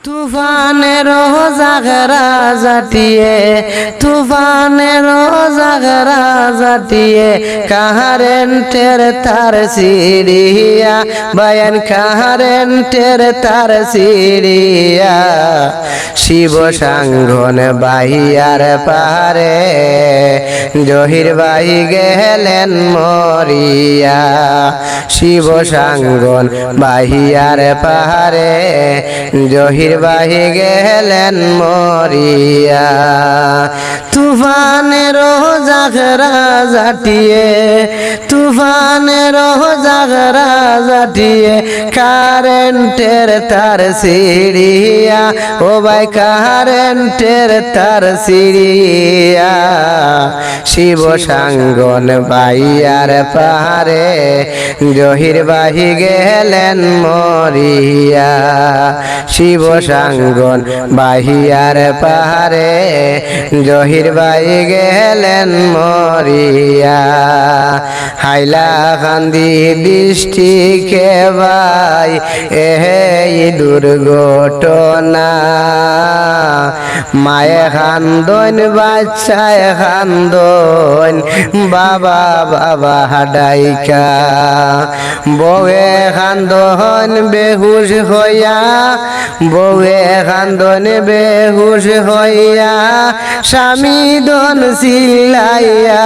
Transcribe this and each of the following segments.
তুফানের জাগরা জাটিয়ে তুফানের জাগরা জাটিয়ে কারেন্টের তার সিরিয়া বায়ান কারেন্টের তার সিরিয়া শিব সাঙ্গন বাহিয়ার পারে জহির বাই গেলেন মরিয়া শিব সাঙ্গন বাহিয়ার পারে জহির বাহি গেলেন মরিয়া তুফানের জাগরা জাটিয়ে তুফানের জাগরা জাটিয়ে কারেন্টের তার সিরিয়া ও ভাই কারেন্টের তার সিরিয়া শিব সাঙ্গন বাইয়ার পাহাড়ে জহির বাহি গেলেন মরিয়া শিব সাঙ্গন বাহিয়ার পাহাড়ে জহির বাই গেলেন মরিয়া হাইলা কান্দি বৃষ্টি কে ভাই এই দুর্ঘটনা মায়ে খান্দন বাচ্চায় খান্দন বাবা বাবা হাডাইকা বউয়ে খান্দন বেহুশ হইয়া বউয়ে খান্দন বেহুশ হইয়া স্বামী দন সিলাইয়া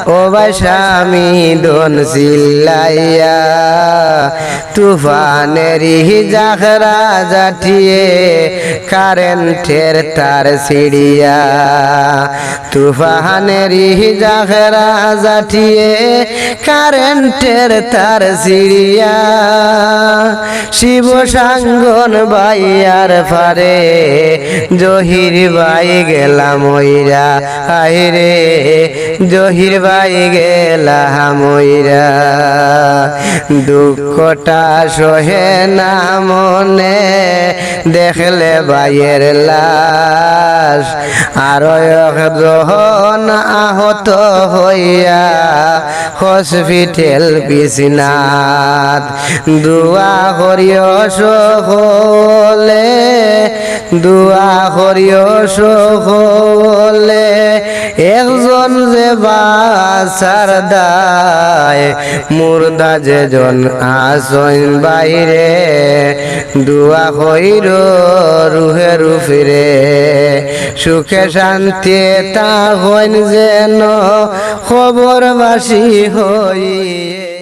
ও ভাই স্বামী দন সিলাইয়া তুফানেরই জাগরা জাটিয়ে কারেন্টের তার সিরিয়া তুফানেরই জাগরা জাটিয়ে কারেন্টের তার সিরিয়া শিব সাঙ্গন বাইয়ার ফারে জহির বাই গেলাম মইরা আইরে জহির বাই গেলাম মইরা দুঃখটা সহে না মনে দেখলে বাইয়ের লাশ আরো একজন আহত হইয়া হসপিটাল বিছনাত দুয়া করিও সকলে দুয়া করিও সকলে একজন যে বাসার দায় মুর্দা যেজন আসইন বাইরে দুয়া কইর রুহে রুফিরে সুখে শান্তি তা হইন যেন খবরবাসী হই।